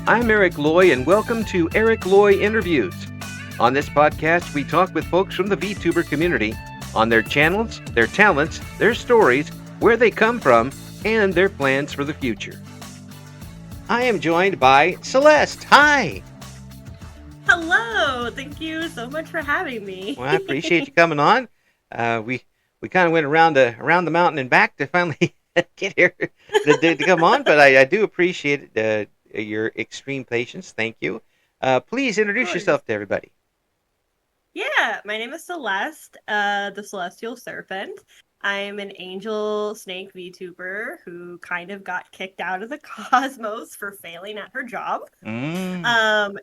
I'm Eric Loy, and welcome to Eric Loy Interviews. On this podcast, we talk with folks from the VTuber community on their channels, their talents, their stories, where they come from, and their plans for the future. I am joined by Celeste. Hi! Hello! Thank you so much for having me. Well, I appreciate you coming on. We kind of went around the mountain and back to finally get here to come on, but I do appreciate your extreme patience. Thank you. Please introduce yourself to everybody. Yeah, my name is Celeste, the Celestial Serpent. I'm an angel snake VTuber who kind of got kicked out of the cosmos for failing at her job. And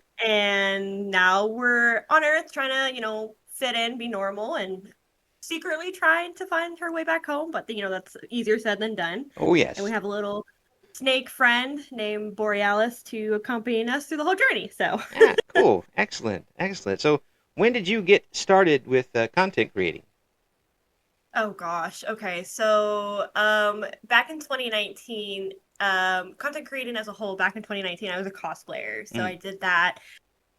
now we're on Earth trying to, fit in, be normal, and secretly trying to find her way back home. But, that's easier said than done. Oh, yes. And we have a little snake friend named Borealis to accompany us through the whole journey. So cool. Excellent. So when did you get started with content creating? Oh gosh. Okay. So back in 2019, content creating as a whole, back in 2019, I was a cosplayer. So I did that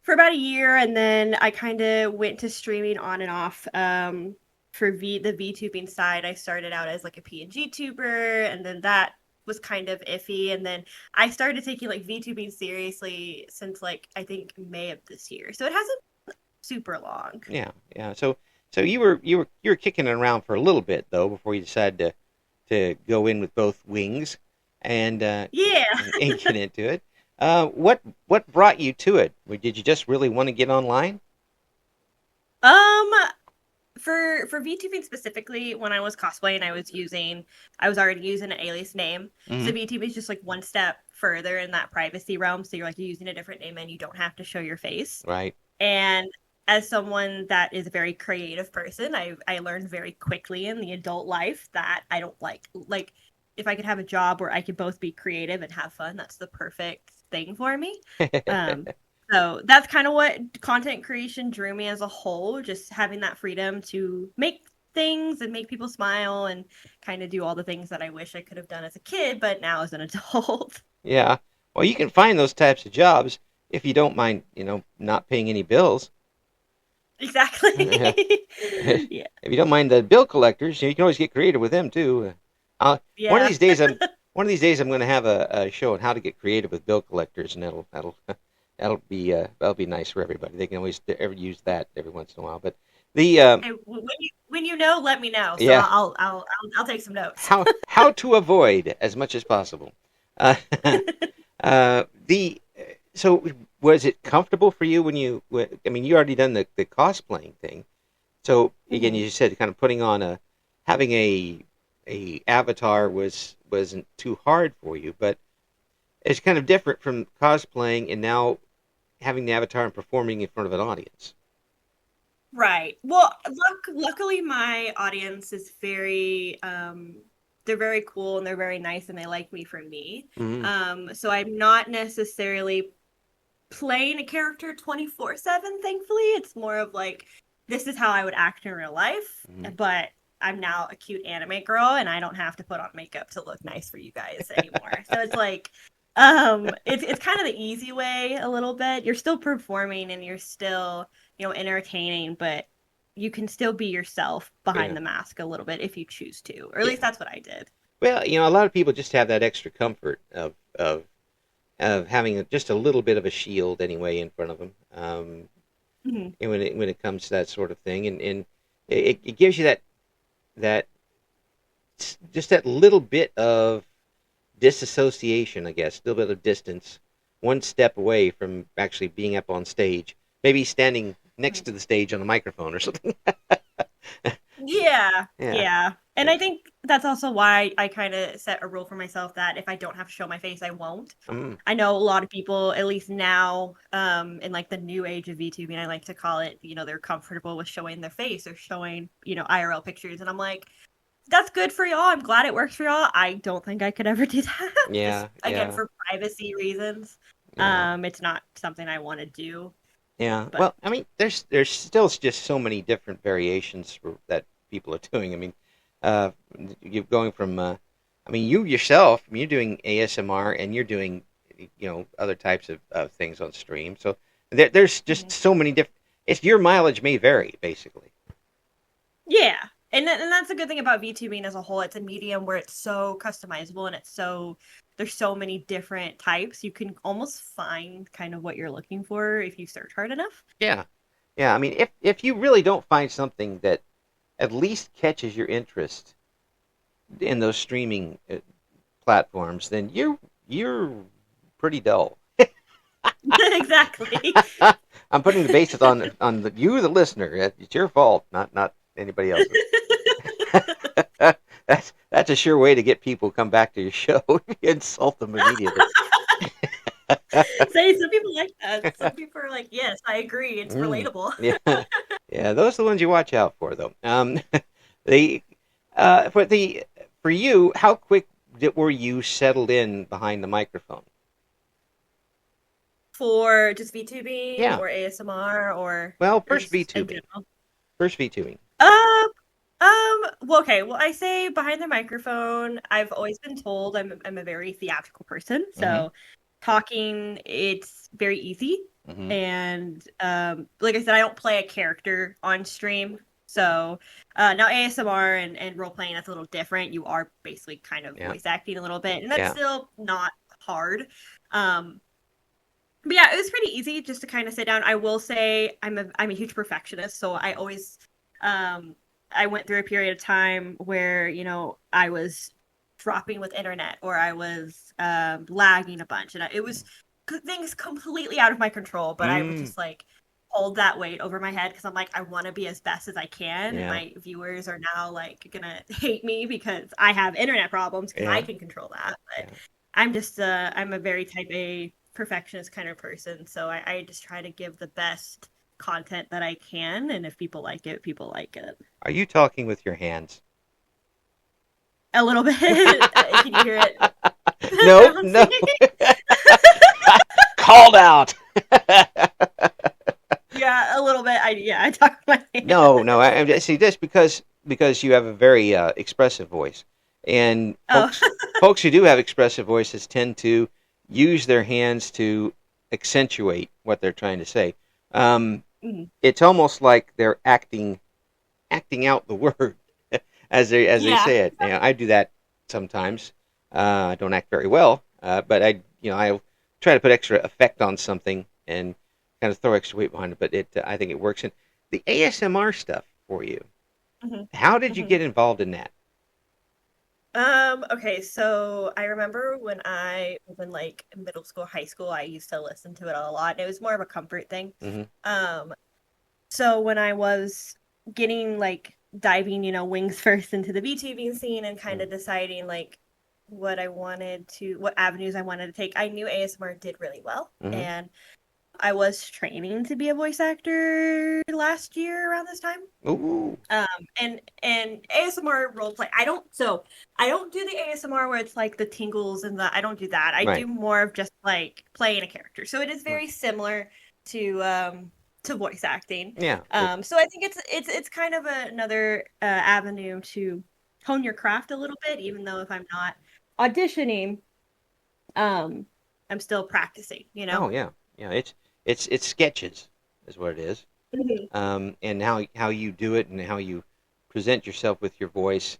for about a year, and then I kind of went to streaming on and off. For the VTubing side, I started out as like a PNG tuber, and then that was kind of iffy, and then I started taking like VTubing seriously since like I think May of this year. So it hasn't been super long. Yeah. So you were kicking it around for a little bit though before you decided to go in with both wings and and get into it. What brought you to it? Did you just really want to get online? For VTubing specifically, when I was cosplaying, I was already using an alias name. Mm-hmm. So VTubing is just like one step further in that privacy realm. So you're like using a different name and you don't have to show your face. Right. And as someone that is a very creative person, I learned very quickly in the adult life that I don't like if I could have a job where I could both be creative and have fun, that's the perfect thing for me. So that's kind of what content creation drew me as a whole, just having that freedom to make things and make people smile and kind of do all the things that I wish I could have done as a kid, but now as an adult. Yeah. Well, you can find those types of jobs if you don't mind, not paying any bills. Exactly. Yeah. If you don't mind the bill collectors, you can always get creative with them too. One of these days, I'm going to have a show on how to get creative with bill collectors, and that'll be nice for everybody. They can always use that every once in a while. But when you know, let me know. So yeah. I'll take some notes. how to avoid as much as possible. So was it comfortable for you when you already done the cosplaying thing. So again, you said kind of putting on having a avatar wasn't too hard for you, but it's kind of different from cosplaying and now having the avatar and performing in front of an audience. Right. Well, luckily my audience is very they're very cool and they're very nice and they like me for me. Mm-hmm. So I'm not necessarily playing a character 24/7, thankfully. It's more of like, this is how I would act in real life, but I'm now a cute anime girl and I don't have to put on makeup to look nice for you guys anymore. So it's like it's kind of the easy way a little bit. You're still performing and you're still, entertaining, but you can still be yourself behind the mask a little bit if you choose to. Or at least that's what I did. Well, a lot of people just have that extra comfort of having just a little bit of a shield anyway in front of them. And when it comes to that sort of thing, and it gives you that just that little bit of disassociation, I guess, a little bit of distance, one step away from actually being up on stage, maybe standing next to the stage on a microphone or something. Yeah. And I think that's also why I kind of set a rule for myself that if I don't have to show my face, I won't. I know a lot of people, at least now, in like the new age of VTubing, I like to call it, they're comfortable with showing their face or showing, IRL pictures. And I'm like, that's good for y'all. I'm glad it works for y'all. I don't think I could ever do that. Yeah. Again, for privacy reasons. Yeah. It's not something I want to do. Yeah. But, well, there's still just so many different variations that people are doing. You're going from, you yourself, you're doing ASMR and you're doing other types of things on stream. So there's just so many different. It's your mileage may vary, basically. Yeah. And that's a good thing about VTubing as a whole. It's a medium where it's so customizable, and there's so many different types. You can almost find kind of what you're looking for if you search hard enough. Yeah, yeah. I mean, if you really don't find something that at least catches your interest in those streaming platforms, then you're pretty dull. Exactly. I'm putting the basis on you, the listener. It's your fault, not anybody else's. That's a sure way to get people to come back to your show. You insult them immediately. Say some people like that. Some people are like, yes, I agree. It's relatable. Yeah, yeah. Those are the ones you watch out for, though. The for you, how quick were you settled in behind the microphone? For just VTubing Yeah. or ASMR or first just in VTubing. general? First VTubing. Well, okay. Well, I say behind the microphone. I've always been told I'm a very theatrical person, so talking it's very easy. And like I said, I don't play a character on stream. So now ASMR and role playing, that's a little different. You are basically kind of voice acting a little bit, and that's still not hard. But yeah, it was pretty easy just to kind of sit down. I will say I'm a huge perfectionist, so I always I went through a period of time where, I was dropping with internet, or I was lagging a bunch, and it was things completely out of my control, but I would just like hold that weight over my head because I'm like, I want to be as best as I can. And my viewers are now like gonna hate me because I have internet problems because I can control that. But I'm just I'm a very type A perfectionist kind of person, so I just try to give the best content that I can, and if people like it, people like it. Are you talking with your hands? A little bit. Can you hear it? No. Called out. Yeah, a little bit. I talk with my hands. No. I see this because you have a very expressive voice, and folks who do have expressive voices tend to use their hands to accentuate what they're trying to say. It's almost like they're acting out the word as they say it. I do that sometimes. I don't act very well, but I try to put extra effect on something and kind of throw extra weight behind it. But I think it works. And the ASMR stuff for you, how did you get involved in that? Okay, so I remember when I was in like middle school, high school, I used to listen to it a lot, and it was more of a comfort thing. So when I was getting like diving, wings first into the VTubing scene and kind of deciding like what avenues I wanted to take, I knew ASMR did really well, and I was training to be a voice actor last year around this time. Ooh. And ASMR roleplay. I don't do the ASMR where it's like the tingles and I don't do that. I do more of just like playing a character. So it is very similar to voice acting. Yeah. So I think it's kind of another avenue to hone your craft a little bit, even though if I'm not auditioning, I'm still practicing, Oh yeah. It's sketches is what it is. And how you do it and how you present yourself with your voice,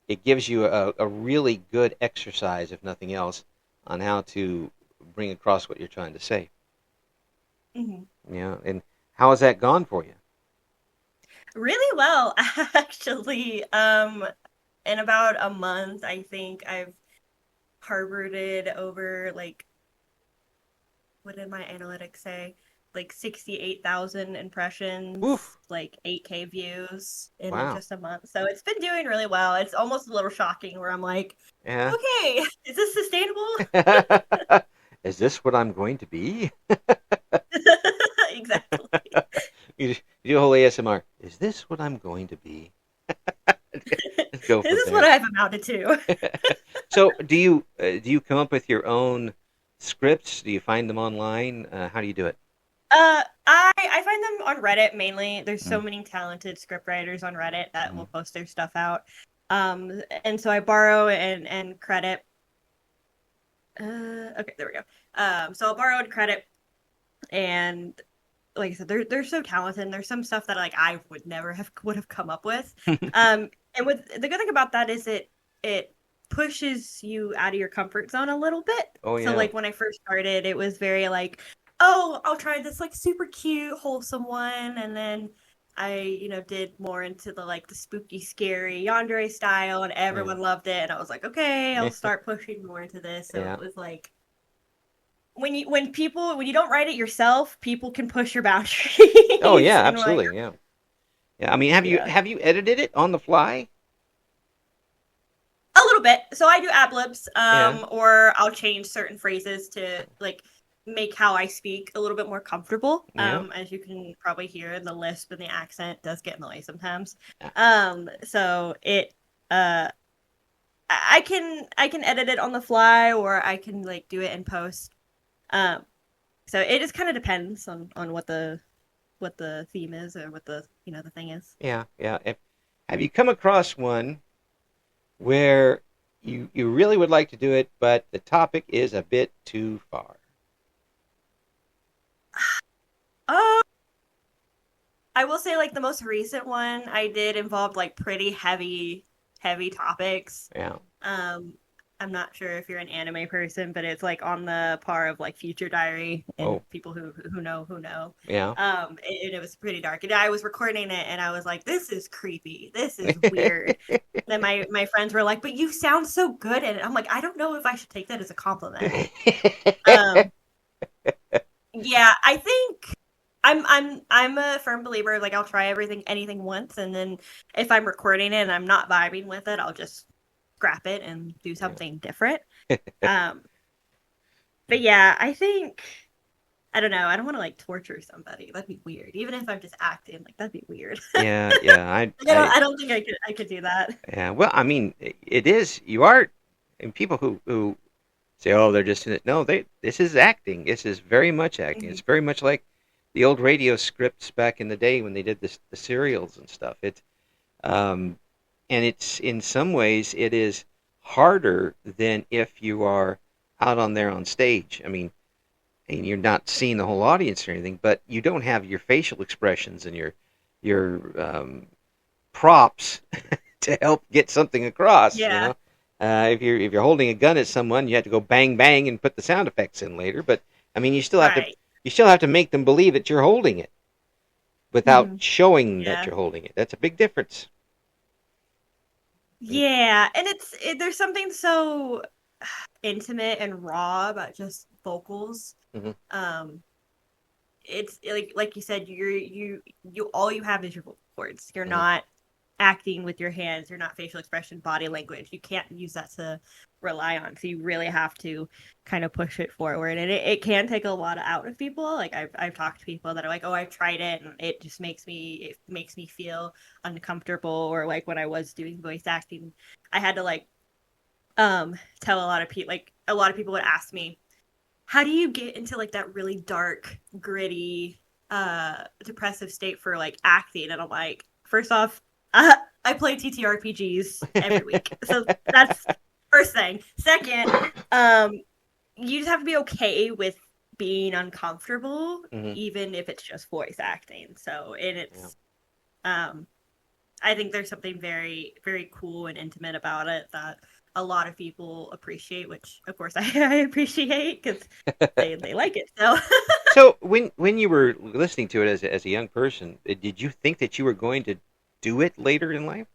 it gives you a really good exercise, if nothing else, on how to bring across what you're trying to say. Yeah, and how has that gone for you? Really well, actually. In about a month, I think I've harvarded over like, what did my analytics say? Like 68,000 impressions, like 8K views in just a month. So it's been doing really well. It's almost a little shocking where I'm like, okay, is this sustainable? Is this what I'm going to be? Exactly. You do a whole ASMR. Is this what I'm going to be? Is this what I've amounted to? So do you come up with your own scripts? Do you find them online? How do you do it? I find them on Reddit mainly. There's so many talented scriptwriters on Reddit that will post their stuff out. And so I borrow and credit Okay, there we go. So I borrowed credit, and like I said, they're so talented. And there's some stuff that like I would have come up with. And with the good thing about that is it pushes you out of your comfort zone a little bit. Oh So yeah. like when I first started, it was very like, oh, I'll try this like super cute, wholesome one, and then I, did more into the like the spooky, scary yandere style, and Yeah. everyone loved it. And I was like, okay, I'll start pushing more into this. So Yeah. it was like when you don't write it yourself, people can push your Oh yeah, boundaries and like absolutely. Yeah. Yeah. I mean, have you yeah. have you edited it on the fly? A little bit. So I do ad libs, Yeah. or I'll change certain phrases to like make how I speak a little bit more comfortable. Yeah. As you can probably hear, the lisp and the accent does get in the way sometimes. Yeah. So it uh I can edit it on the fly, or I can like do it in post. Um so it just kind of depends on what the theme is, or what the thing is. Yeah. Yeah. Have you come across one where you really would like to do it, but the topic is a bit too far? Uh, I will say like the most recent one I did involved like pretty heavy topics. Yeah. Um I'm not sure if you're an anime person, but it's like on the par of like Future Diary, and Oh. people who know. Yeah. And it was pretty dark. And I was recording it and I was like, this is creepy. This is weird. Then my friends were like, but you sound so good in it. I'm like, I don't know if I should take that as a compliment. Um yeah, I think I'm a firm believer. Like I'll try anything once, and then if I'm recording it and I'm not vibing with it, I'll just scrap it and do something different. Um, but yeah, I think I don't know. I don't want to like torture somebody. That'd be weird. Even if I'm just acting, like that'd be weird. Yeah. Yeah. I don't think I could do that. Yeah. Well, I mean, it is. You are, and people who say, "Oh, they're just in it." No, they. This is acting. This is very much acting. It's Mhm. very much like the old radio scripts back in the day when they did the serials and stuff. Um, and it's in some ways it is harder than if you are out on there on stage. I mean, and you're not seeing the whole audience or anything, but you don't have your facial expressions and your props to help get something across. Yeah. If you're holding a gun at someone, you have to go bang bang and put the sound effects in later. But I mean, Right. you still have to make them believe that you're holding it without Mhm. showing that Yeah. you're holding it. That's a big difference. Yeah, and there's something so intimate and raw about just vocals. Mm-hmm. Um, it's like you said, you all you have is your vocal cords. You're Mm-hmm. not acting with your hands. You're not facial expression, body language. You can't use that to rely on. So you really have to kind of push it forward, and it can take a lot out of people. Like I've talked to people that are like, oh, I've tried it, and it makes me feel uncomfortable. Or like when I was doing voice acting, I had to like tell a lot of people would ask me, how do you get into like that really dark, gritty, depressive state for like acting? And I'm like, first off, I play TTRPGs every week, so that's first thing. Second, you just have to be okay with being uncomfortable, Mm-hmm. even if it's just voice acting. So, and Yeah. um, I think there's something very, very cool and intimate about it that a lot of people appreciate, which of course I appreciate because they like it. So So when you were listening to it as a young person, did you think that you were going to do it later in life?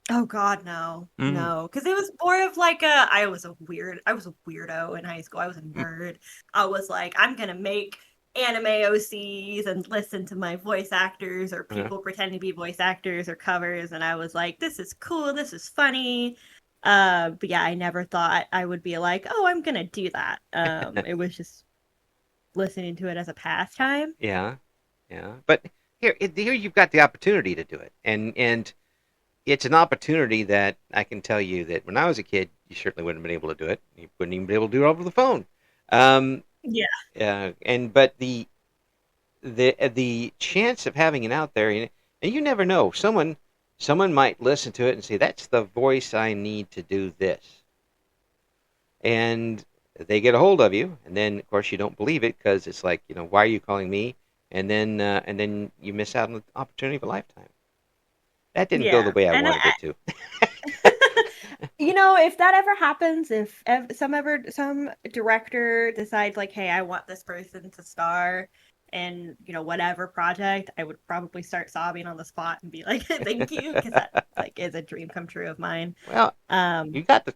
oh God, no, Mm. no, because it was more of like I was a weirdo in high school. I was a nerd. I was like, I'm gonna make anime OCs and listen to my voice actors or Yeah. people pretending to be voice actors or covers, and I was like, this is cool, this is funny. But yeah, I never thought I would be like, oh, I'm gonna do that. It was just listening to it as a pastime. Yeah, yeah. But here you've got the opportunity to do it, and it's an opportunity that I can tell you that when I was a kid, you certainly wouldn't have been able to do it. You wouldn't even be able to do it over the phone. Um, Yeah. but the chance of having it out there, and you never know. Someone might listen to it and say, "That's the voice I need to do this." And they get a hold of you, and then of course you don't believe it because it's like, why are you calling me? And then you miss out on the opportunity of a lifetime. That didn't go the Yeah. way I And wanted it to. if that ever happens, if some director decides like, hey, I want this person to star in whatever project, I would probably start sobbing on the spot and be like, thank you, because that like is a dream come true of mine. Well, Um, you got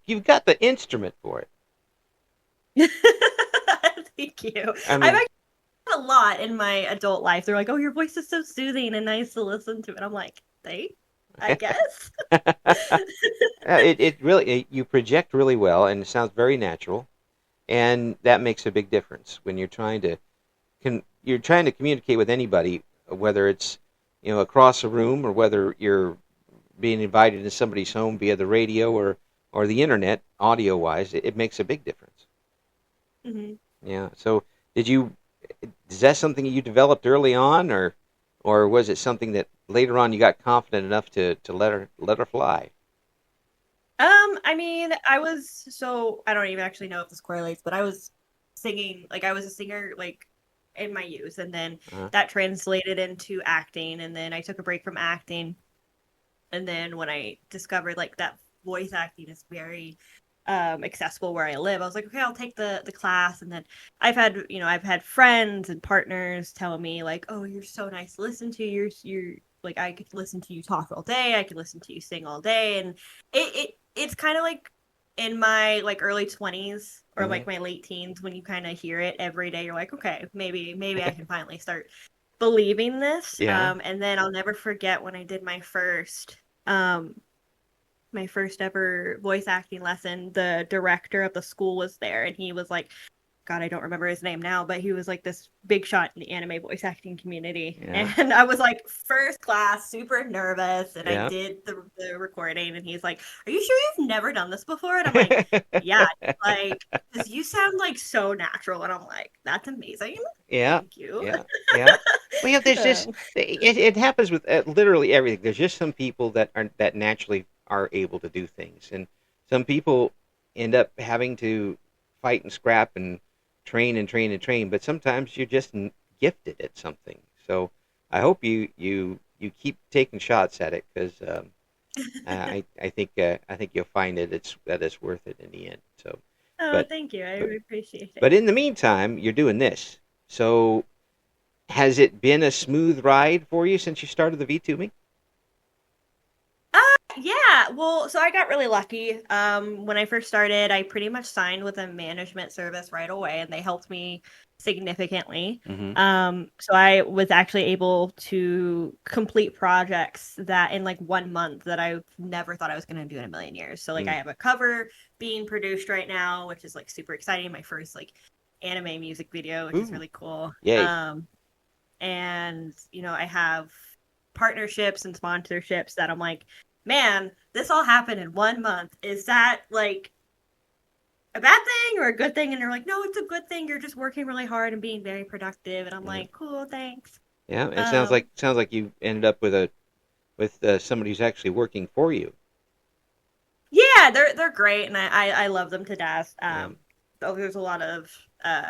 you've got the instrument for it. thank you. I I've mean, actually a lot in my adult life. They're like, oh, your voice is so soothing and nice to listen to. And I'm like, thanks, I guess. it really you project really well, and it sounds very natural, and that makes a big difference when you're trying to communicate with anybody, whether it's across a room or whether you're being invited to somebody's home via the radio or the internet, audio wise. It makes a big difference. Mm-hmm. Yeah. So is that something you developed early on, or was it something that later on you got confident enough to let her fly? I mean, I don't even actually know if this correlates, but I was singing, like I was a singer like in my youth, and then that translated into acting, and then I took a break from acting. And then when I discovered like that voice acting is very accessible where I live, I was like, okay, I'll take the class. And then I've had friends and partners tell me like, oh, you're so nice to listen to. You're like, I could listen to you talk all day. I could listen to you sing all day. And it's kind of like in my like early 20s or Mm-hmm. like my late teens when you kind of hear it every day. You're like, okay, maybe I can finally start believing this. Yeah. And then I'll never forget when I did um my first ever voice acting lesson. The director of the school was there, and he was like, God, I don't remember his name now, but he was like this big shot in the anime voice acting community. Yeah. And I was like first class, super nervous, and I Yeah. did the recording, and he's like, are you sure you've never done this before? And I'm like, yeah, like, because you sound like so natural. And I'm like, that's amazing. Yeah. Thank you. Yeah. Yeah. Well, yeah, there's just it happens with literally everything. There's just some people that naturally are able to do things, and some people end up having to fight and scrap and train and train and train. But sometimes you're just gifted at something. So I hope you keep taking shots at it, because I think you'll find that it's worth it in the end. So, Oh, but thank you. I but appreciate it. but in the meantime, you're doing this. So has it been a smooth ride for you since you started the V2Me? Yeah, well, so I got really lucky. When I first started, I pretty much signed with a management service right away, and they helped me significantly. Mm-hmm. So I was actually able to complete projects that in like 1 month that I never thought I was going to do in a million years. So like I have a cover being produced right now, which is like super exciting. My first like anime music video, which is really cool. Yay. And I have partnerships and sponsorships that I'm like, man, this all happened in 1 month. Is that like a bad thing or a good thing? And they're like, no, it's a good thing. You're just working really hard and being very productive. And I'm like, cool, thanks. Yeah, it sounds like you ended up with somebody who's actually working for you. Yeah, they're great, and I love them to death. There's a lot of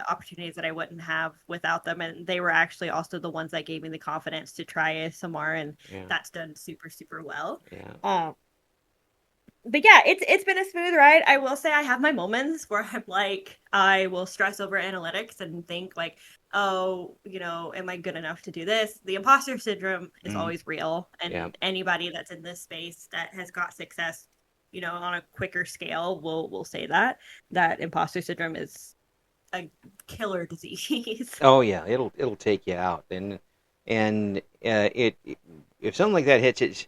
opportunities that I wouldn't have without them, and they were actually also the ones that gave me the confidence to try ASMR, and that's done super super well. Yeah. But yeah, it's been a smooth ride. I will say I have my moments where I'm like, I will stress over analytics and think like, oh, am I good enough to do this? The imposter syndrome is always real, and anybody that's in this space that has got success, on a quicker scale will say that imposter syndrome is a killer disease. Oh yeah, it'll take you out, and it if something like that hits,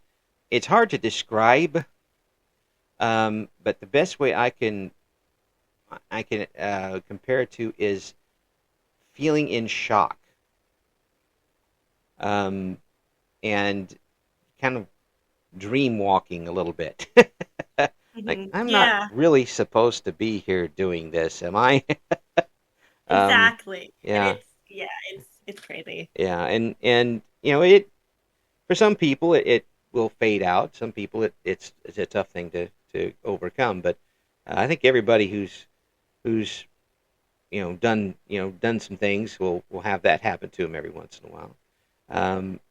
it's hard to describe. But the best way I can compare it to is feeling in shock, and kind of dream walking a little bit. Like, I'm not really supposed to be here doing this, am I? Exactly. Yeah. And it's crazy. Yeah, and it for some people it will fade out. Some people it's a tough thing to overcome. But I think everybody who's done some things will have that happen to him every once in a while.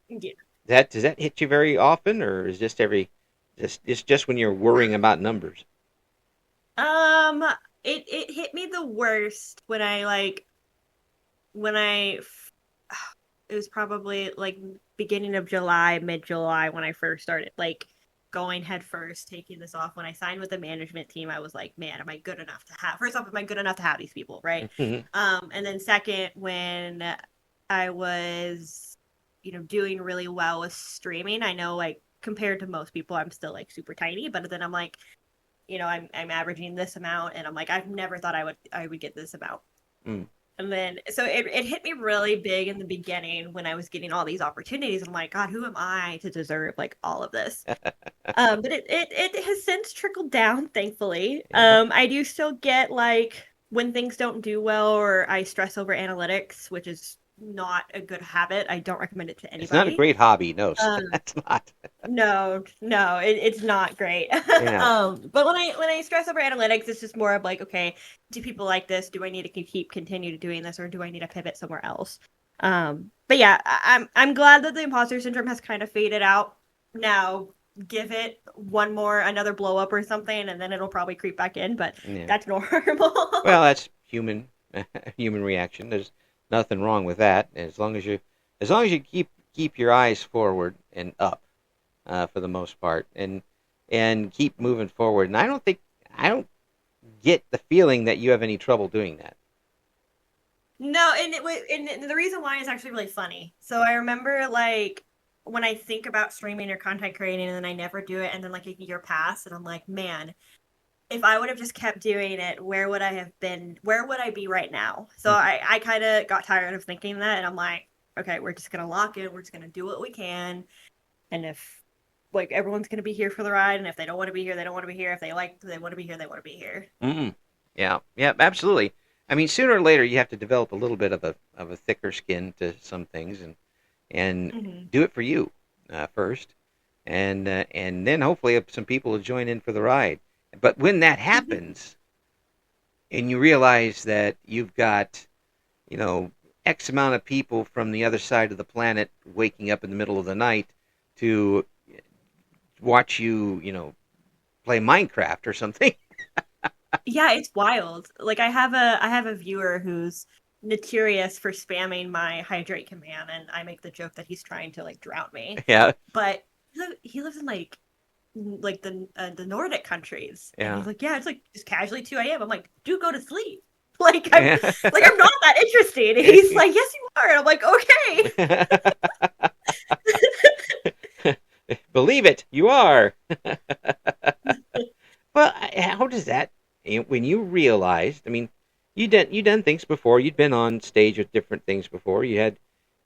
Yeah. That does that hit you very often, or is just when you're worrying about numbers? Um, it hit me the worst when when I it was probably like beginning of July, mid-July when I first started like going head first, taking this off. When I signed with the management team, I was like, man, am I good enough to have first off, am I good enough to have these people, right? And then second, when I was, doing really well with streaming, I know like compared to most people, I'm still like super tiny, but then I'm like, I'm averaging this amount and I'm like, I've never thought I would get this amount. Mm. And then, so it hit me really big in the beginning when I was getting all these opportunities. I'm like, God, who am I to deserve like all of this? But it has since trickled down, thankfully. Yeah. I do still get like when things don't do well or I stress over analytics, which is not a good habit. I don't recommend it to It's not a anybody. great hobby, no. Um, That's not. no, no, it's not great. Yeah. But when I stress over analytics, it's just more of like, okay, do people like this? Do I need to continue to doing this, or do I need to pivot somewhere else? But yeah, I'm glad that the imposter syndrome has kind of faded out. Now, give it another blow up or something, and then it'll probably creep back in. But Yeah. that's normal. Well, that's human reaction. There's nothing wrong with that, as long as you keep your eyes forward and up, for the most part, and keep moving forward. And I don't get the feeling that you have any trouble doing that. No, and the reason why is actually really funny. So I remember like when I think about streaming or content creating and then I never do it and then like a year passed and I'm like, man, if I would have just kept doing it, where would I have been? Where would I be right now? So I kind of got tired of thinking that and I'm like, okay, we're just gonna lock in, we're just gonna do what we can. And if like everyone's gonna be here for the ride, and if they don't want to be here, they don't want to be here. If they want to be here, they want to be here. Mm. Yeah, yeah, absolutely. I mean, sooner or later, you have to develop a little bit of a thicker skin to some things, and Mm-hmm. do it for you, first, and then hopefully some people will join in for the ride. But when that happens, and you realize that you've got, you know, X amount of people from the other side of the planet waking up in the middle of the night to watch you, play Minecraft or something. Yeah, it's wild. Like I have a viewer who's notorious for spamming my hydrate command, and I make the joke that he's trying to like drown me. Yeah, But he lives in like the Nordic countries, and yeah, he's like, yeah, it's like just casually 2 a.m. I'm like, do go to sleep. Like I'm yeah. like I'm not that interested. And he's like, yes, you are. And I'm like, okay. Believe it, you are. Well, how does that? When you realized, I mean, you done things before. You'd been on stage with different things before. You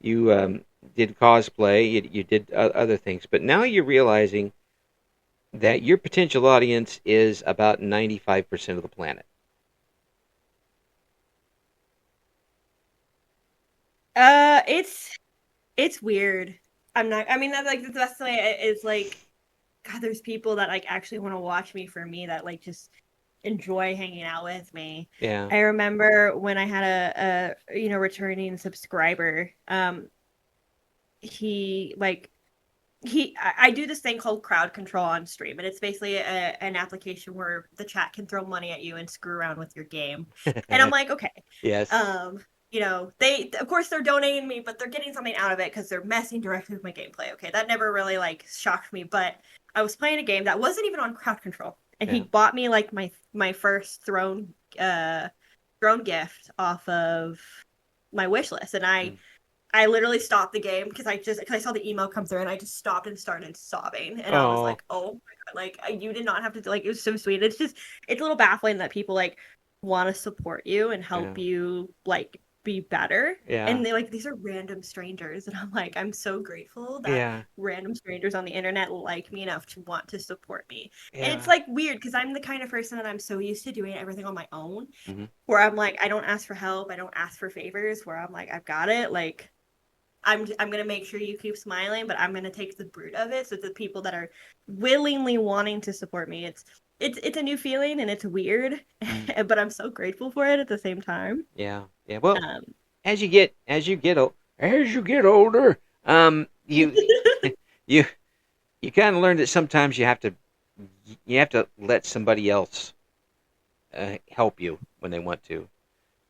did cosplay. You did other things, but now you're realizing that your potential audience is about 95% of the planet. It's weird. I'm not. I mean, that's like the best way is like, God, there's people that like actually want to watch me for me that like just enjoy hanging out with me. Yeah. I remember when I had a returning subscriber. He like I do this thing called crowd control on stream, and it's basically an application where the chat can throw money at you and screw around with your game. And I'm like, okay, Yes. they of course they're donating me, but they're getting something out of it because they're messing directly with my gameplay. Okay, that never really like shocked me, but I was playing a game that wasn't even on crowd control, and he Yeah. bought me like my first throne gift off of my wish list, and I Mm. I literally stopped the game because I saw the email come through and I just stopped and started sobbing and I was Oh. like, oh my God, like you did not have to like it was so sweet. It's a little baffling that people like want to support you and Yeah. help you like be better. Yeah. And they like these are random strangers and I'm like I'm so grateful that Yeah. random strangers on the internet like me enough to want to support me. And it's Yeah. like weird because I'm the kind of person that I'm so used to doing everything on my own Hmm. where I'm like I don't ask for help, I don't ask for favors, where I'm like I've got it, like I'm gonna make sure you keep smiling, but I'm gonna take the brute of it. So the people that are willingly wanting to support me, it's a new feeling and it's weird, Mm. but I'm so grateful for it at the same time. Yeah, yeah. Well, Um, as you get older, you you you kind of learn that sometimes you have to let somebody else help you when they want to.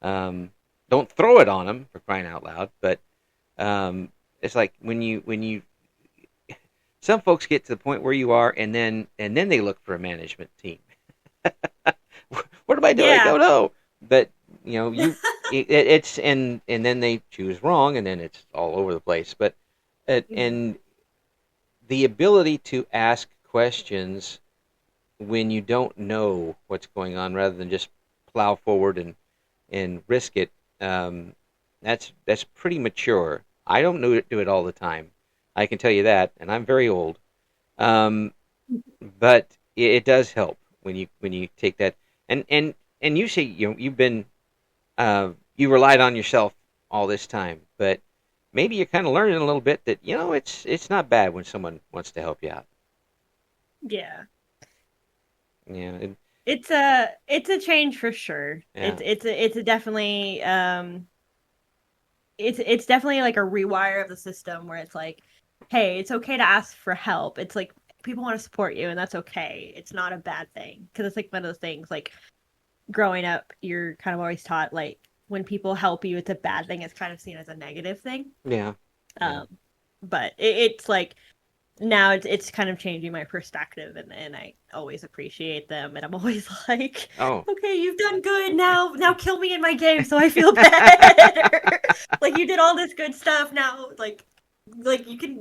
Um, don't throw it on them for crying out loud, but it's like when you some folks get to the point where you are, and then they look for a management team. What am I doing? yeah. Oh no! But it's and then they choose wrong, and then it's all over the place. But and the ability to ask questions when you don't know what's going on, rather than just plow forward and risk it. Um, that's pretty mature. I don't do it all the time. I can tell you that, and I'm very old. Um, but it does help when you take that and you say you've been you relied on yourself all this time, but maybe you're kind of learning a little bit that it's not bad when someone wants to help you out. Yeah. Yeah, It's a change for sure. yeah, It's a definitely it's definitely like a rewire of the system where it's like, hey, it's okay to ask for help. It's like people want to support you and that's okay. It's not a bad thing because it's like one of those things like growing up you're kind of always taught like when people help you it's a bad thing. It's kind of seen as a negative thing. yeah, yeah. Um but it's like now it's kind of changing my perspective and I always appreciate them and I'm always like, Oh, okay, you've done good now kill me in my game so I feel better. Like you did all this good stuff now like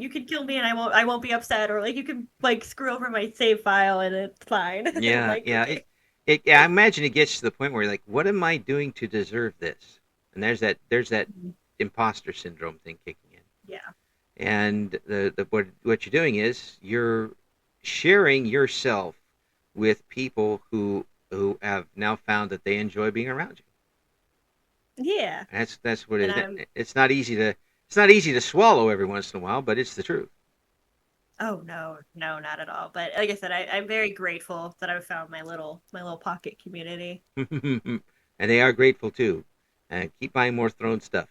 you can kill me and I won't be upset or like you can like screw over my save file and it's fine. And I'm yeah, like, yeah. okay. I imagine it gets to the point where you're like, what am I doing to deserve this? And there's that imposter syndrome thing kicking in. Yeah. And what you're doing is you're sharing yourself with people who have now found that they enjoy being around you. Yeah. And that's what And it is. I'm It's not easy to swallow every once in a while, but it's the truth. oh no, not at all. But like I said, I'm very grateful that I've found my little pocket community. And they are grateful too. And keep buying more throne stuff.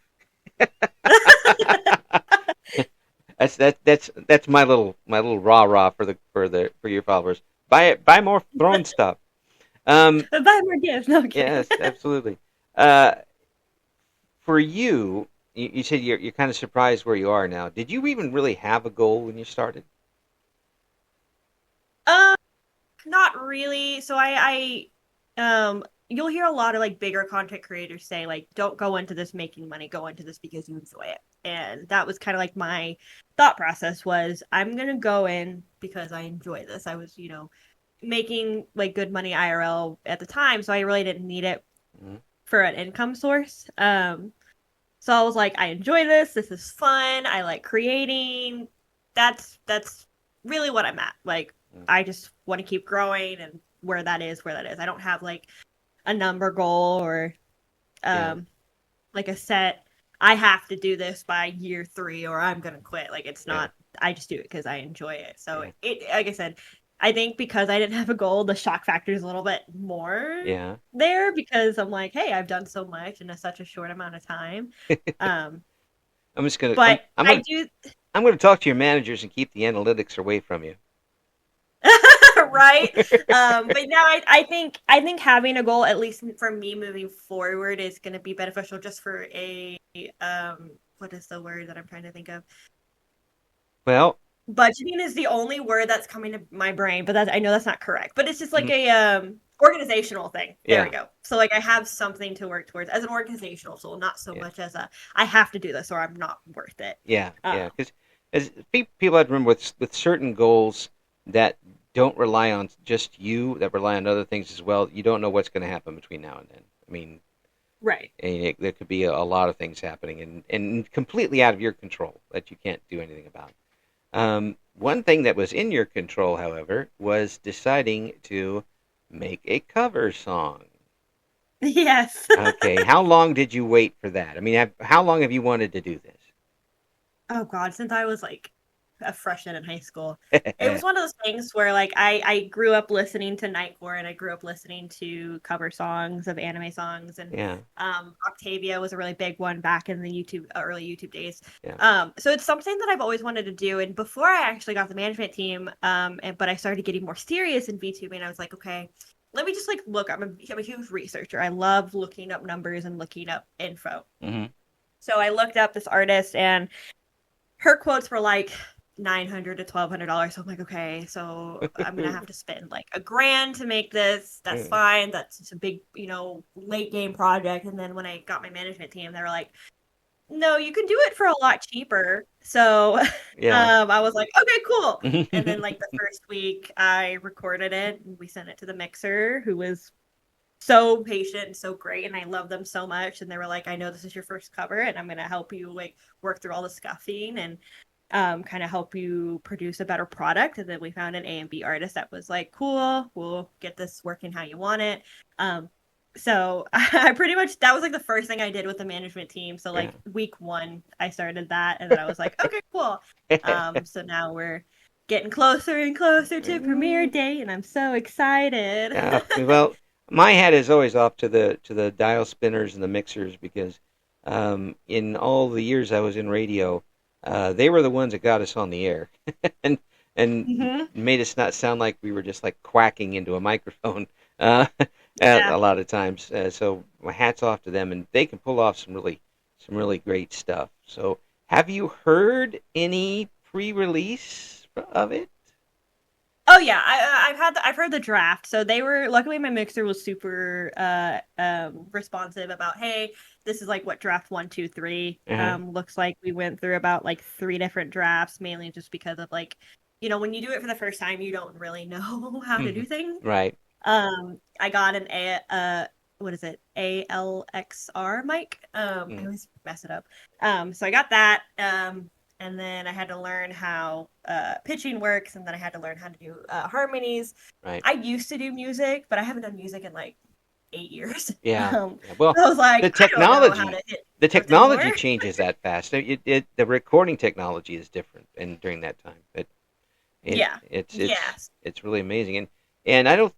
That's my little rah rah for your followers. Buy more throne stuff. Buy more gifts. No I'm kidding. Yes, absolutely. Uh, for you said you're kind of surprised where you are now. Did you even really have a goal when you started? Um, Not really. So you'll hear a lot of like bigger content creators say like don't go into this making money, go into this because you enjoy it. And that was kind of like my thought process was I'm going to go in because I enjoy this. I was, making like good money IRL at the time, so I really didn't need it Mm-hmm. for an income source. So I was like I enjoy this. This is fun. I like creating. That's really what I'm at. Like I just want to keep growing and where that is, where that is. I don't have like a number goal or Yeah, like a set I have to do this by year 3 or I'm gonna quit. Like it's yeah, not I just do it because I enjoy it. So yeah, it like I said, I think because I didn't have a goal, the shock factor is a little bit more yeah. there because I'm like, hey, I've done so much in such a short amount of time. Um, I'm just gonna but I do I'm gonna talk to your managers and keep the analytics away from you. right. But now I think having a goal, at least for me moving forward, is going to be beneficial just for a what is the word that I'm trying to think of? Well, Budgeting is the only word that's coming to my brain, but I know that's not correct. But it's just like mhm, a organizational thing. There we yeah, go. So like I have something to work towards as an organizational tool, not so yeah, much as a I have to do this or I'm not worth it. yeah, Um, yeah. Because as people have to remember with certain goals that don't rely on just you, that rely on other things as well. You don't know what's going to happen between now and then. I mean, right. there could be a lot of things happening and completely out of your control that you can't do anything about. One thing that was in your control, however, was deciding to make a cover song. Yes. Okay, how long did you wait for that? I mean, how long have you wanted to do this? Oh God, since I was like a freshman in high school. It was one of those things where like I grew up listening to Nightcore and I grew up listening to cover songs of anime songs, and Yeah. Octavia was a really big one back in the YouTube early YouTube days. Yeah. So it's something that I've always wanted to do. And before I actually got the management team, but I started getting more serious in VTubing, I was like, okay, let me just like look. I'm a huge researcher. I love looking up numbers and looking up info. Mm-hmm. So I looked up this artist, and her quotes were like $900 to $1,200. So I'm like, okay, so I'm gonna have to spend like $1,000 to make this. That's fine. That's just a big, late game project. And then when I got my management team, they were like, no, you can do it for a lot cheaper. So Yeah. I was like, okay, cool. And then like the first week I recorded it and we sent it to the mixer, who was so patient and so great, and I love them so much. And they were like, I know this is your first cover and I'm gonna help you like work through all the scuffing and kind of help you produce a better product. And then we found an A&B artist that was like, cool, we'll get this working how you want it. So I pretty much, that was like the first thing I did with the management team. So like week 1 I started that, and then I was like, okay, cool. So now we're getting closer and closer to premiere day, and I'm so excited. Yeah. Well, my hat is always off to the dial spinners and the mixers, because in all the years I was in radio, they were the ones that got us on the air and made us not sound like we were just like quacking into a microphone a lot of times. So my hat's off to them, and they can pull off some really great stuff. So have you heard any pre-release of it? Oh yeah, I've heard the draft. So they were, luckily my mixer was super responsive about, hey, this is like what draft 1, 2, 3 looks like. We went through about like 3 different drafts, mainly just because of like, when you do it for the first time, you don't really know how to do things. Right. I got an what is it? ALXR mic. I always mess it up. So I got that. And then I had to learn how pitching works, and then I had to learn how to do harmonies. Right. I used to do music, but I haven't done music in like 8 years. Yeah. Well, I was like, the technology changes that fast. The recording technology is different, and during that time, it's really amazing. And I don't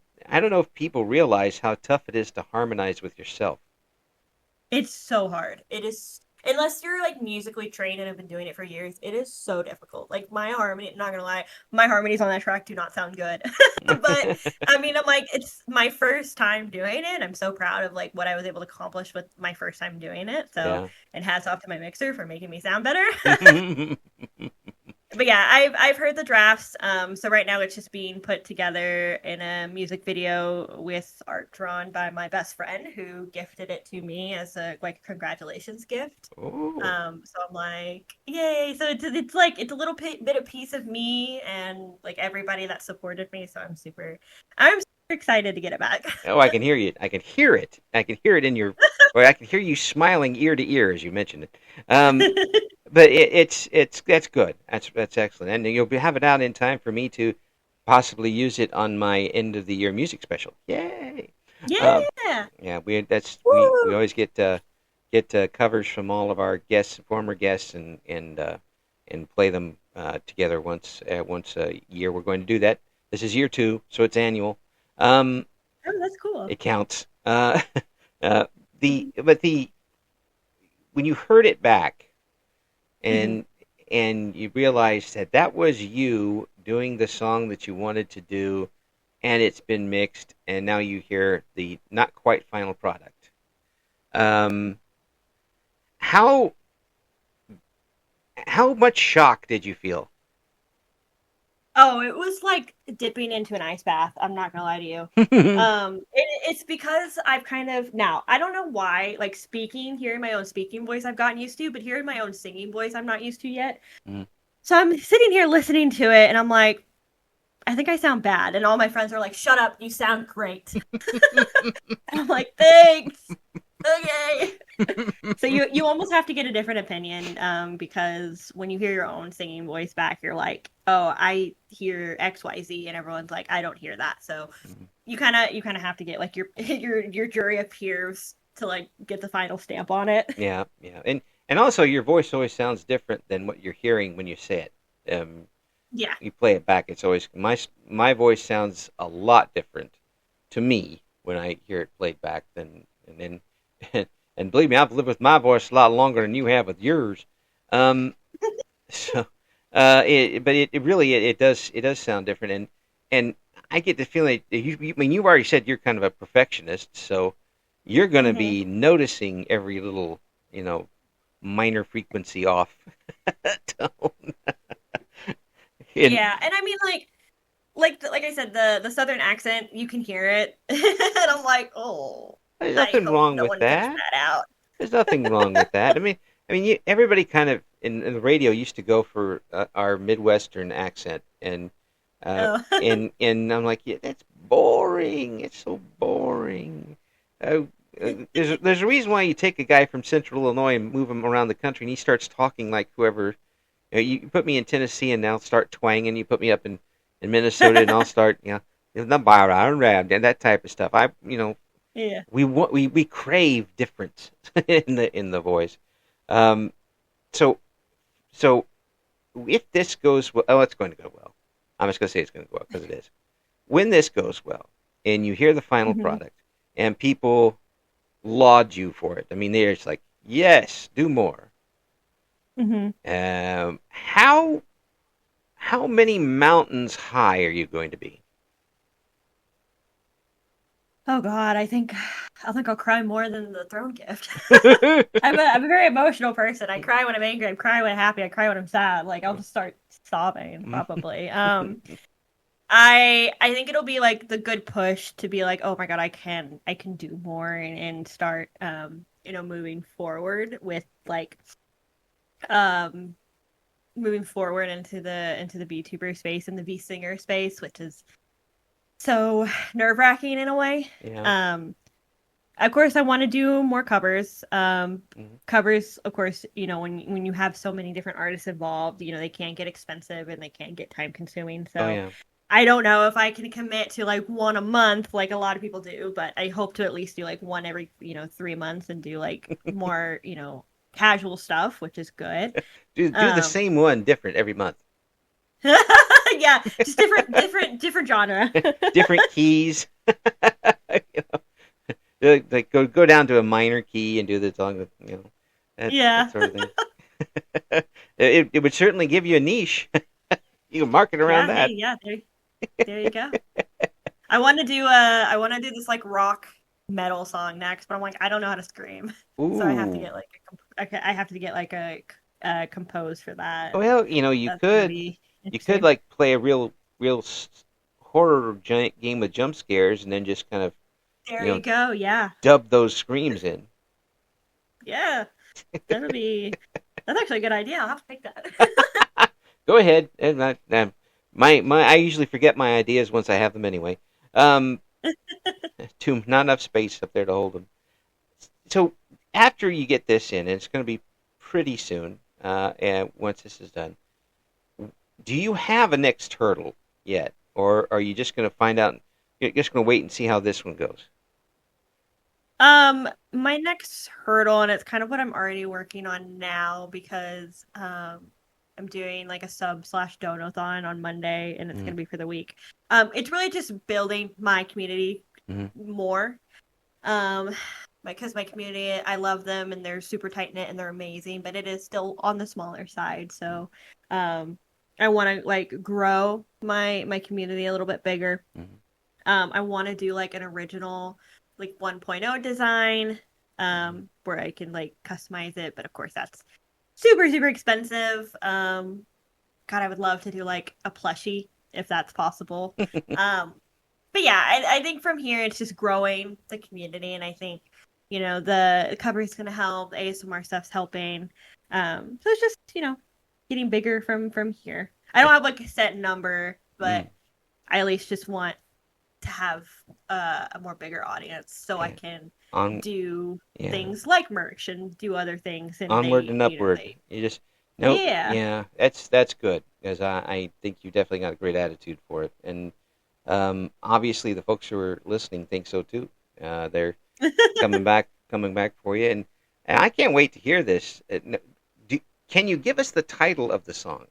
know if people realize how tough it is to harmonize with yourself. It's so hard. It is. Unless you're like musically trained and have been doing it for years, it is so difficult. Like my harmony, not gonna lie, my harmonies on that track do not sound good. But I mean, I'm like, it's my first time doing it. I'm so proud of like what I was able to accomplish with my first time doing it. So, and hats off to my mixer for making me sound better. But yeah, I've heard the drafts. So right now it's just being put together in a music video with art drawn by my best friend, who gifted it to me as a like congratulations gift. Ooh. So I'm like, yay! So it's like it's a little bit of piece of me and like everybody that supported me. So I'm super excited to get it back. Oh, I can hear you. I can hear it. I can hear it in your. Or I can hear you smiling ear to ear as you mentioned it. But that's good. That's excellent, and you'll have it out in time for me to possibly use it on my end of the year music special. Yay! Yeah. Yeah. We always get covers from all of our guests, former guests, and play them together once a year. We're going to do that. This is year 2, so it's annual. Oh, that's cool. It counts. When you heard it back, and you realized that was you doing the song that you wanted to do, and it's been mixed, and now you hear the not quite final product. How much shock did you feel? Oh, it was like dipping into an ice bath. I'm not gonna lie to you. It's because I've kind of now, I don't know why, like hearing my own speaking voice I've gotten used to, but hearing my own singing voice I'm not used to yet. So I'm sitting here listening to it, and I'm like, I think I sound bad. And all my friends are like, shut up, you sound great. And I'm like, thanks. Okay. So you almost have to get a different opinion, because when you hear your own singing voice back, you're like, oh, I hear XYZ, and everyone's like, I don't hear that. So you kind of have to get like your jury of peers to like get the final stamp on it. Yeah. And also your voice always sounds different than what you're hearing when you say it. Yeah. you play it back, it's always my voice sounds a lot different to me when I hear it played back than and then and believe me, I've lived with my voice a lot longer than you have with yours. Um, so, but it really it does sound different, and I get the feeling that I mean, you've already said you're kind of a perfectionist, so you're going to Hmm. be noticing every little, you know, minor frequency off tone. And Yeah, and I mean, like I said, the southern accent, you can hear it, and I'm like, oh, there's I nothing hope wrong no with one picks that. that out. There's nothing wrong with that. I mean, everybody kind of in the radio used to go for our Midwestern accent, Oh. and I'm like, yeah, that's boring. It's so boring. Uh, there's a reason why you take a guy from Central Illinois and move him around the country, and he starts talking like whoever. You put me in Tennessee, and I'll start twanging. You put me up in Minnesota, and I'll start, that type of stuff. Yeah. We crave difference in the voice. Um, so so if this goes well, oh, it's going to go well. I'm just going to say it's going to go well because it is. When this goes well, and you hear the final Hmm. product, and people laud you for it, I mean, they're just like, yes, do more. Hmm. Um, how many mountains high are you going to be? Oh God, I think I'll cry more than the throne gift. I'm a very emotional person. I cry when I'm angry. I cry when I'm happy. I cry when I'm sad. Like I'll just start sobbing probably. I think it'll be like the good push to be like, oh my God, I can do more and start moving forward with like um moving forward into the VTuber space and the V singer space, which is so nerve-wracking in a way. Yeah. Um of course I want to do more covers. Mhm. Covers, of course, when you have so many different artists involved, they can get expensive and they can get time consuming. Oh So yeah. I don't know if I can commit to like one a month like a lot of people do, but I hope to at least do like one every, 3 months and do like more, casual stuff, which is good. Do the Um same one different every month. yeah, just different genre. Different keys. You like go down to a minor key and do the song, that Yeah. sort of thing. It would certainly give you a niche. You can market around Yeah, hey, that. yeah, there you go. I want to do this like rock metal song next, but I'm like I don't know how to scream. So I have to Ooh. get like I have to get like a compose for that, and Well, that's gonna be you could interesting. like play a real horror giant game of jump scares and then just kind of, There you you know, go. Yeah. dub those screams in. Yeah. That'll be that's actually a good idea. I'll have to take that. Go ahead. My I usually forget my ideas once I have them anyway. Um, too not enough space up there to hold them. So after you get this in, and it's going to be pretty soon, and once this is done, do you have a next hurdle yet, or are you just going to find out? You're just going to wait and see how this one goes. My next hurdle, and it's kind of what I'm already working on now because I'm doing like a sub/donathon on Monday and it's Mm-hmm. gonna be for the week. It's really just building my community Mm-hmm. more. Um because my community, I love them and they're super tight knit and they're amazing, but it is still on the smaller side. So um I want to like grow my community a little bit bigger. Mm-hmm. I want to do like an original like 1.0 design where I can like customize it, but of course that's super expensive. God, I would love to do like a plushie if that's possible. Um but yeah, I think from here it's just growing the community, and I think the cover is going to help, the ASMR stuff's helping. So it's just getting bigger from here. I don't have like a set number, Mm-hmm. but I at least just want to have a more bigger audience so I Yeah. can On do yeah. things like merch and do other things, and Onward they and upward. they You just no, yeah. yeah, that's good because I think you definitely got a great attitude for it, and obviously the folks who are listening think so too. They're coming back for you, and I can't wait to hear this. Do, can you give us the title of the song?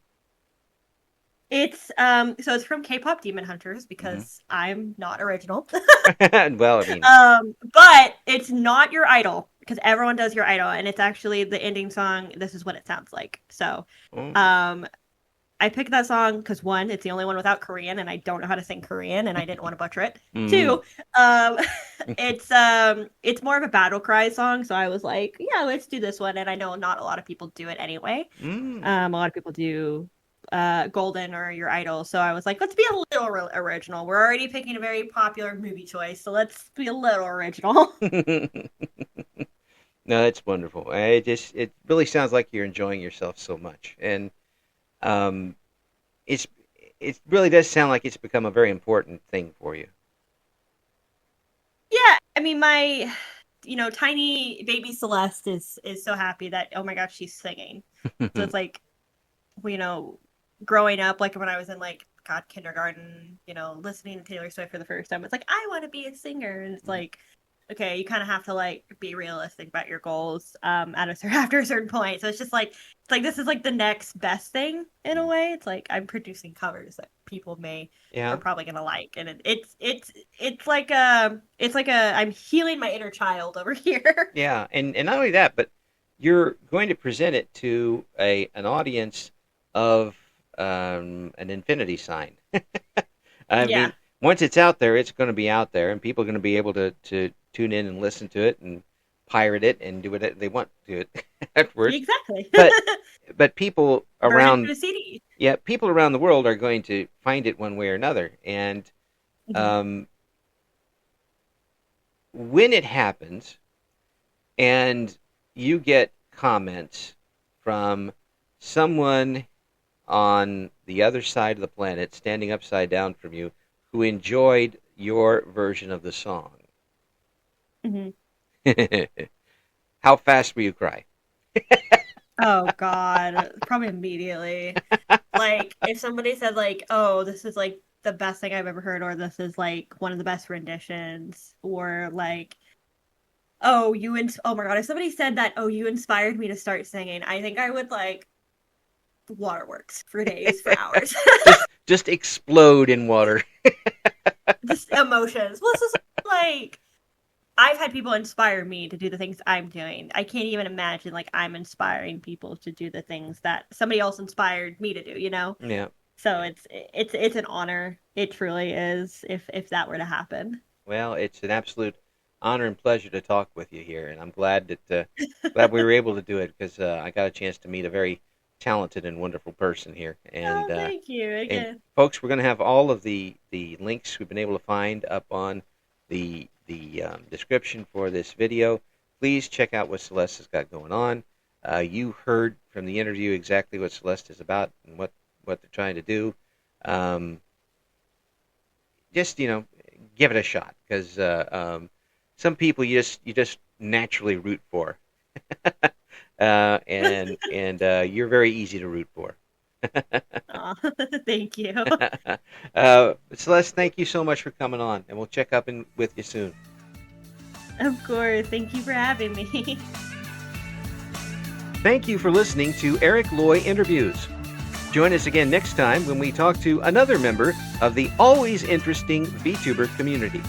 So it's from K-pop Demon Hunters because I'm not original. Well, I mean, But it's not Your Idol because everyone does Your Idol, and it's actually the ending song. This is what it sounds like. So, I picked that song because one, it's the only one without Korean, and I don't know how to sing Korean, and I didn't want to butcher it. Two, it's more of a battle cry song, so I was like, yeah, let's do this one. And I know not a lot of people do it anyway. A lot of people do Golden or Your Idol, so I was like, let's be a little original. We're already picking a very popular movie choice, so let's be a little original. No, that's wonderful. It really sounds like you're enjoying yourself so much, and um, it really does sound like it's become a very important thing for you. Yeah, I mean, my tiny baby Celeste is so happy that, oh my gosh, she's singing. So it's like, you know, growing up, like when I was in like kindergarten, listening to Taylor Swift for the first time, it's like I want to be a singer, and it's like, okay, you kind of have to like be realistic about your goals after a certain point. So it's like this is like the next best thing in a way. It's like I'm producing covers that people are Yeah, probably gonna like, and it's like I'm healing my inner child over here. yeah, and not only that, but you're going to present it to an audience of an infinity sign. I Yeah, mean, once it's out there, it's going to be out there, and people are going to be able to tune in and listen to it and pirate it and do what they want to it afterwards. exactly. But people Burn it to around, a CD. yeah, people around the world are going to find it one way or another, and Mhm. um, when it happens, and you get comments from someone on the other side of the planet, standing upside down from you, who enjoyed your version of the song. Mhm. How fast will you cry? Oh God, probably immediately. Like if somebody said like, "Oh, this is like the best thing I've ever heard," or "This is like one of the best renditions," or like, oh my God, if somebody said that, "Oh, you inspired me to start singing," I think I would like waterworks for days, for hours. Just explode in water. Just emotions. Well, this is like I've had people inspire me to do the things I'm doing. I can't even imagine like I'm inspiring people to do the things that somebody else inspired me to do. Yeah. So it's an honor. It truly is if that were to happen. Well, it's an absolute honor and pleasure to talk with you here, and I'm glad glad we were able to do it because I got a chance to meet a very talented and wonderful person here. Oh, thank you And again. folks, we're going to have all of the links we've been able to find up on the description for this video. Please check out what Celeste has got going on. You heard from the interview exactly what Celeste is about and what they're trying to do. Just give it a shot because some people you just naturally root for, and you're very easy to root for. Aw, thank you. Celeste, thank you so much for coming on, and we'll check up with you soon. Of course. Thank you for having me. Thank you for listening to Eric Loy Interviews. Join us again next time when we talk to another member of the always interesting VTuber community.